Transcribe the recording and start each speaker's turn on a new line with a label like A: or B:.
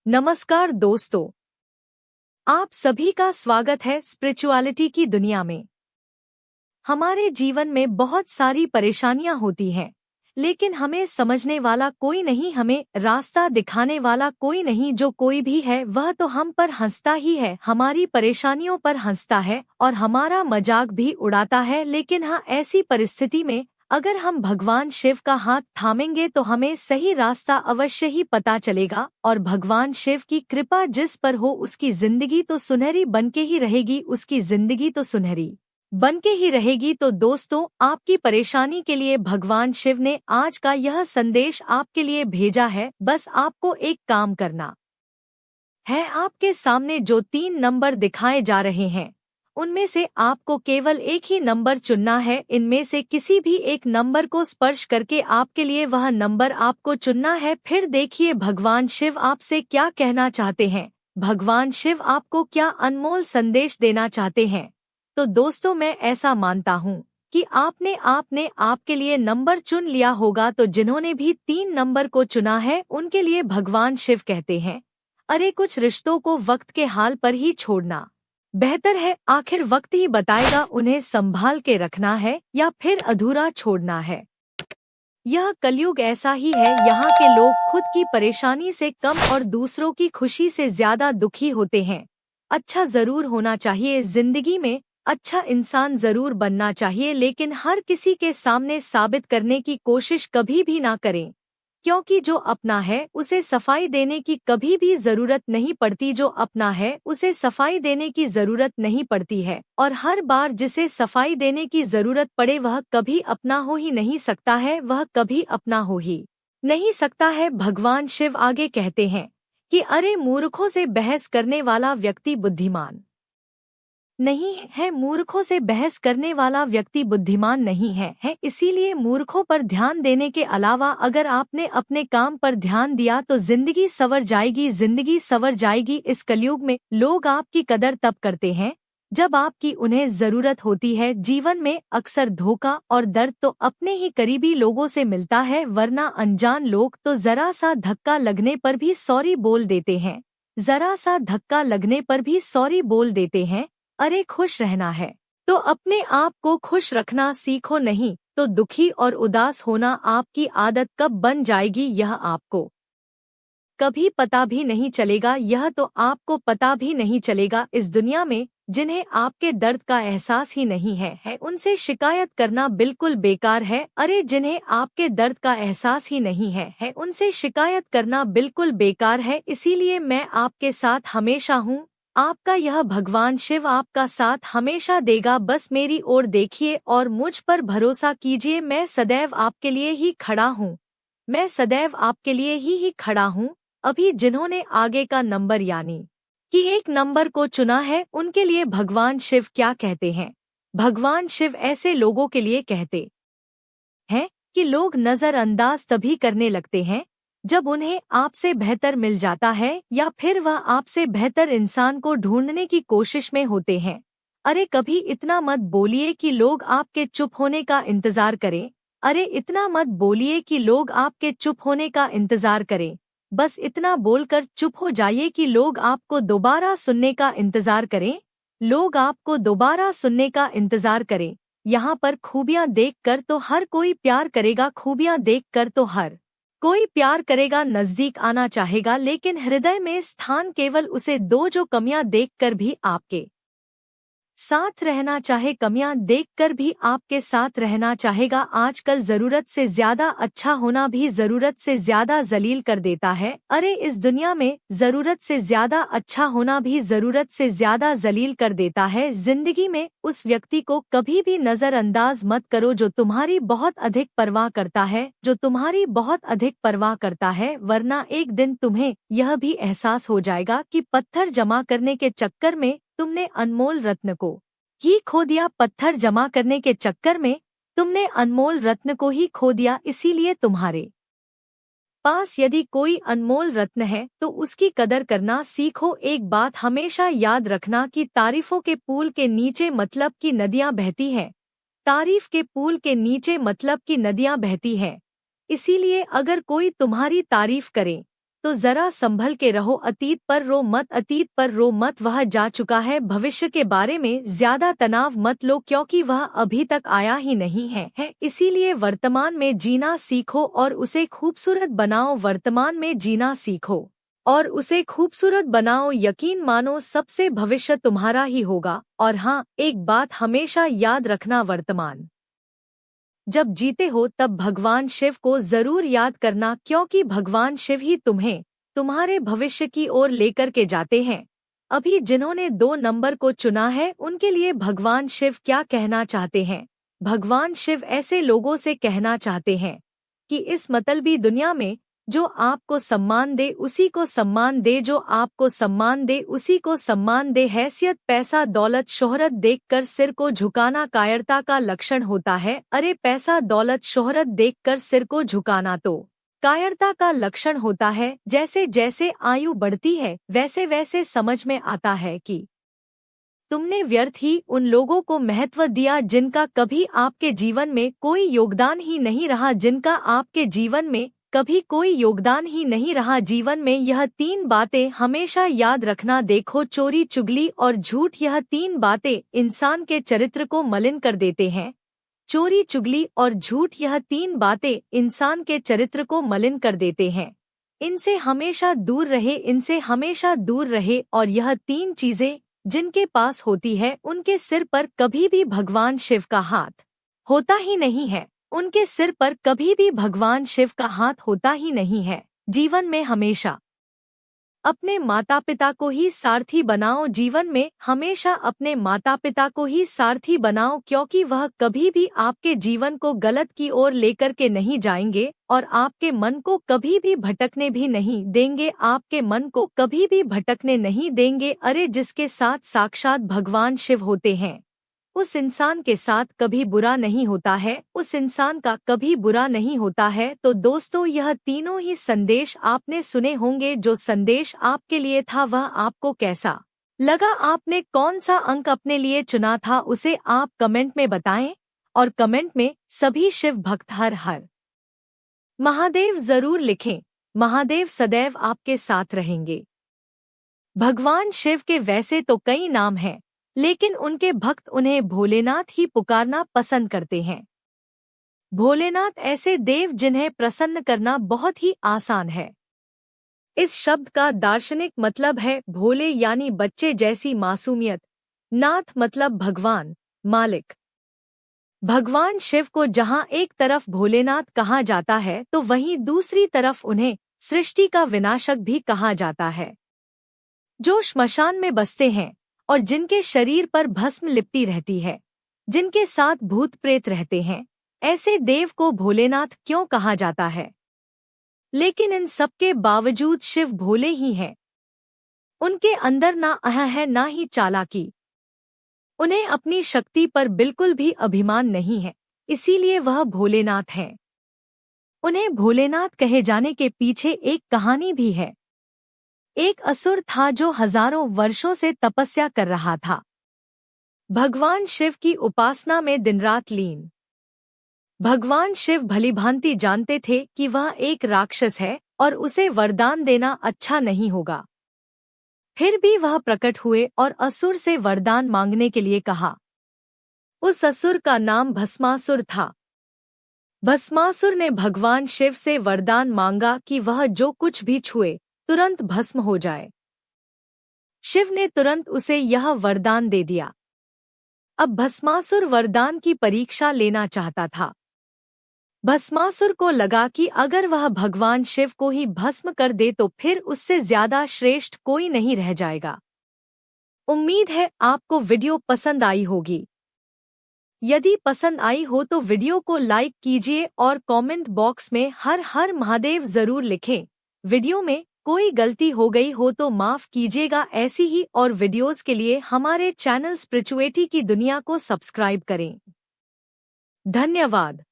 A: नमस्कार दोस्तों, आप सभी का स्वागत है स्पिरिचुअलिटी की दुनिया में। हमारे जीवन में बहुत सारी परेशानियां होती हैं, लेकिन हमें समझने वाला कोई नहीं, हमें रास्ता दिखाने वाला कोई नहीं। जो कोई भी है वह तो हम पर हंसता ही है, हमारी परेशानियों पर हंसता है और हमारा मजाक भी उड़ाता है। लेकिन हाँ, ऐसी परिस्थिति में अगर हम भगवान शिव का हाथ थामेंगे तो हमें सही रास्ता अवश्य ही पता चलेगा और भगवान शिव की कृपा जिस पर हो उसकी जिंदगी तो सुनहरी बनके ही रहेगी, उसकी जिंदगी तो सुनहरी बनके ही रहेगी। तो दोस्तों, आपकी परेशानी के लिए भगवान शिव ने आज का यह संदेश आपके लिए भेजा है। बस आपको एक काम करना है। आपके सामने जो 3 नंबर दिखाए जा रहे हैं उनमें से आपको केवल एक ही नंबर चुनना है। इनमें से किसी भी एक नंबर को स्पर्श करके आपके लिए वह नंबर आपको चुनना है। फिर देखिए भगवान शिव आपसे क्या कहना चाहते हैं, भगवान शिव आपको क्या अनमोल संदेश देना चाहते हैं। तो दोस्तों, मैं ऐसा मानता हूँ कि आपने आपके लिए नंबर चुन लिया होगा। तो जिन्होंने भी 3 नंबर को चुना है उनके लिए भगवान शिव कहते हैं, अरे कुछ रिश्तों को वक्त के हाल पर ही छोड़ना बेहतर है। आखिर वक्त ही बताएगा उन्हें संभाल के रखना है या फिर अधूरा छोड़ना है। यह कलयुग ऐसा ही है, यहाँ के लोग खुद की परेशानी से कम और दूसरों की खुशी से ज्यादा दुखी होते हैं। अच्छा जरूर होना चाहिए जिंदगी में, अच्छा इंसान जरूर बनना चाहिए, लेकिन हर किसी के सामने साबित करने की कोशिश कभी भी ना करें, क्योंकि जो अपना है उसे सफाई देने की कभी भी जरूरत नहीं पड़ती। जो अपना है उसे सफाई देने की जरूरत नहीं पड़ती है, और हर बार जिसे सफाई देने की जरूरत पड़े वह कभी अपना हो ही नहीं सकता है, वह कभी अपना हो ही नहीं सकता है। भगवान शिव आगे कहते हैं कि अरे मूर्खों से बहस करने वाला व्यक्ति बुद्धिमान नहीं है, मूर्खों से बहस करने वाला व्यक्ति बुद्धिमान नहीं है। इसीलिए मूर्खों पर ध्यान देने के अलावा अगर आपने अपने काम पर ध्यान दिया तो जिंदगी संवर जाएगी, जिंदगी संवर जाएगी। इस कलयुग में लोग आपकी कदर तब करते हैं जब आपकी उन्हें जरूरत होती है। जीवन में अक्सर धोखा और दर्द तो अपने ही करीबी लोगों से मिलता है, वरना अनजान लोग तो जरा सा धक्का लगने पर भी सॉरी बोल देते हैं, जरा सा धक्का लगने पर भी सॉरी बोल देते हैं। अरे खुश रहना है तो अपने आप को खुश रखना सीखो, नहीं तो दुखी और उदास होना आपकी आदत कब बन जाएगी यह आपको कभी पता भी नहीं चलेगा। यह तो आपको पता भी नहीं चलेगा। इस दुनिया में जिन्हें आपके दर्द का एहसास ही नहीं है उनसे शिकायत करना बिल्कुल बेकार है। अरे जिन्हें आपके दर्द का एहसास ही नहीं है उनसे शिकायत करना बिल्कुल बेकार है। इसीलिए मैं आपके साथ हमेशा हूँ, आपका यह भगवान शिव आपका साथ हमेशा देगा। बस मेरी ओर देखिए और मुझ पर भरोसा कीजिए। मैं सदैव आपके लिए ही खड़ा हूँ, मैं सदैव आपके लिए ही खड़ा हूँ। अभी जिन्होंने आगे का नंबर यानी कि एक नंबर को चुना है उनके लिए भगवान शिव क्या कहते हैं। भगवान शिव ऐसे लोगों के लिए कहते हैं कि लोग नजरअंदाज तभी करने लगते हैं जब उन्हें आपसे बेहतर मिल जाता है या फिर वह आपसे बेहतर इंसान को ढूंढने की कोशिश में होते हैं। अरे कभी इतना मत बोलिए कि लोग आपके चुप होने का इंतजार करें, अरे इतना मत बोलिए कि लोग आपके चुप होने का इंतजार करें। बस इतना बोलकर चुप हो जाइए कि लोग आपको दोबारा सुनने का इंतजार करें, लोग आपको दोबारा सुनने का इंतजार करें। यहाँ पर खूबियाँ देखकर तो हर कोई प्यार करेगा, खूबियाँ देखकर तो हर कोई प्यार करेगा, नजदीक आना चाहेगा, लेकिन हृदय में स्थान केवल उसे दो जो कमियां देखकर भी आपके साथ रहना चाहे, कमियां देखकर भी आपके साथ रहना चाहेगा। आजकल जरूरत से ज्यादा अच्छा होना भी जरूरत से ज्यादा जलील कर देता है। अरे इस दुनिया में जरूरत से ज्यादा अच्छा होना भी जरूरत से ज्यादा जलील कर देता है। जिंदगी में उस व्यक्ति को कभी भी नजरअंदाज मत करो जो तुम्हारी बहुत अधिक परवाह करता है, जो तुम्हारी बहुत अधिक परवाह करता है, वरना एक दिन तुम्हें यह भी एहसास हो जाएगा कि पत्थर जमा करने के चक्कर में तुमने अनमोल रत्न को ही खो दिया, पत्थर जमा करने के चक्कर में तुमने अनमोल रत्न को ही खो दिया। इसीलिए तुम्हारे पास यदि कोई अनमोल रत्न है तो उसकी कदर करना सीखो। एक बात हमेशा याद रखना कि तारीफों के पुल के नीचे मतलब की नदियां बहती हैं, तारीफ के पुल के नीचे मतलब की नदियां बहती हैं। इसीलिए अगर कोई तुम्हारी तारीफ करे तो जरा संभल के रहो। अतीत पर रो मत, अतीत पर रो मत, वह जा चुका है। भविष्य के बारे में ज्यादा तनाव मत लो, क्योंकि वह अभी तक आया ही नहीं है। इसीलिए वर्तमान में जीना सीखो और उसे खूबसूरत बनाओ। वर्तमान में जीना सीखो और उसे खूबसूरत बनाओ। यकीन मानो सबसे भविष्य तुम्हारा ही होगा। और हाँ, एक बात हमेशा याद रखना, वर्तमान जब जीते हो तब भगवान शिव को जरूर याद करना, क्योंकि भगवान शिव ही तुम्हें तुम्हारे भविष्य की ओर लेकर के जाते हैं। अभी जिन्होंने 2 नंबर को चुना है उनके लिए भगवान शिव क्या कहना चाहते हैं? भगवान शिव ऐसे लोगों से कहना चाहते हैं कि इस मतलबी दुनिया में जो आपको सम्मान दे उसी को सम्मान दे, जो आपको सम्मान दे उसी को सम्मान दे। हैसियत, पैसा, दौलत, शोहरत देखकर सिर को झुकाना कायरता का लक्षण होता है। अरे पैसा, दौलत, शोहरत देखकर सिर को झुकाना तो कायरता का लक्षण होता है। जैसे जैसे आयु बढ़ती है वैसे वैसे समझ में आता है कि तुमने व्यर्थ ही उन लोगों को महत्व दिया जिनका कभी आपके जीवन में कोई योगदान ही नहीं रहा, जिनका आपके जीवन में कभी कोई योगदान ही नहीं रहा। जीवन में यह 3 बातें हमेशा याद रखना। देखो, चोरी, चुगली और झूठ, यह 3 बातें इंसान के चरित्र को मलिन कर देते हैं। चोरी, चुगली और झूठ, यह 3 बातें इंसान के चरित्र को मलिन कर देते हैं। इनसे हमेशा दूर रहे, इनसे हमेशा दूर रहे। और यह 3 चीजें जिनके पास होती है उनके सिर पर कभी भी भगवान शिव का हाथ होता ही नहीं है। उनके सिर पर कभी भी भगवान शिव का हाथ होता ही नहीं है। जीवन में हमेशा अपने माता पिता को ही सारथी बनाओ। जीवन में हमेशा अपने माता पिता को ही सारथी बनाओ, क्योंकि वह कभी भी आपके जीवन को गलत की ओर लेकर के नहीं जाएंगे और आपके मन को कभी भी भटकने भी नहीं देंगे। आपके मन को कभी भी भटकने नहीं देंगे। अरे जिसके साथ साक्षात भगवान शिव होते हैं उस इंसान के साथ कभी बुरा नहीं होता है, उस इंसान का कभी बुरा नहीं होता है। तो दोस्तों, यह तीनों ही संदेश आपने सुने होंगे। जो संदेश आपके लिए था वह आपको कैसा लगा? आपने कौन सा अंक अपने लिए चुना था उसे आप कमेंट में बताएं। और कमेंट में सभी शिव भक्त हर हर महादेव जरूर लिखें। महादेव सदैव आपके साथ रहेंगे। भगवान शिव के वैसे तो कई नाम हैं, लेकिन उनके भक्त उन्हें भोलेनाथ ही पुकारना पसंद करते हैं। भोलेनाथ ऐसे देव जिन्हें प्रसन्न करना बहुत ही आसान है। इस शब्द का दार्शनिक मतलब है भोले यानी बच्चे जैसी मासूमियत, नाथ मतलब भगवान, मालिक। भगवान शिव को जहां एक तरफ भोलेनाथ कहा जाता है तो वहीं दूसरी तरफ उन्हें सृष्टि का विनाशक भी कहा जाता है। जो श्मशान में बसते हैं और जिनके शरीर पर भस्म लिपटी रहती है, जिनके साथ भूत प्रेत रहते हैं, ऐसे देव को भोलेनाथ क्यों कहा जाता है? लेकिन इन सब के बावजूद शिव भोले ही हैं। उनके अंदर ना अह है ना ही चालाकी। उन्हें अपनी शक्ति पर बिल्कुल भी अभिमान नहीं है, इसीलिए वह भोलेनाथ हैं। उन्हें भोलेनाथ कहे जाने के पीछे एक कहानी भी है। एक असुर था जो हजारों वर्षों से तपस्या कर रहा था, भगवान शिव की उपासना में दिनरात लीन। भगवान शिव भलीभांति जानते थे कि वह एक राक्षस है और उसे वरदान देना अच्छा नहीं होगा। फिर भी वह प्रकट हुए और असुर से वरदान मांगने के लिए कहा। उस असुर का नाम भस्मासुर था। भस्मासुर ने भगवान शिव से वरदान मांगा कि वह जो कुछ भी छुए तुरंत भस्म हो जाए। शिव ने तुरंत उसे यह वरदान दे दिया। अब भस्मासुर वरदान की परीक्षा लेना चाहता था। भस्मासुर को लगा कि अगर वह भगवान शिव को ही भस्म कर दे तो फिर उससे ज्यादा श्रेष्ठ कोई नहीं रह जाएगा। उम्मीद है आपको वीडियो पसंद आई होगी। यदि पसंद आई हो तो वीडियो को लाइक कीजिए और कमेंट बॉक्स में हर हर महादेव जरूर लिखें। वीडियो में कोई गलती हो गई हो तो माफ कीजिएगा। ऐसी ही और वीडियोस के लिए हमारे चैनल स्पिरिचुएलिटी की दुनिया को सब्सक्राइब करें। धन्यवाद।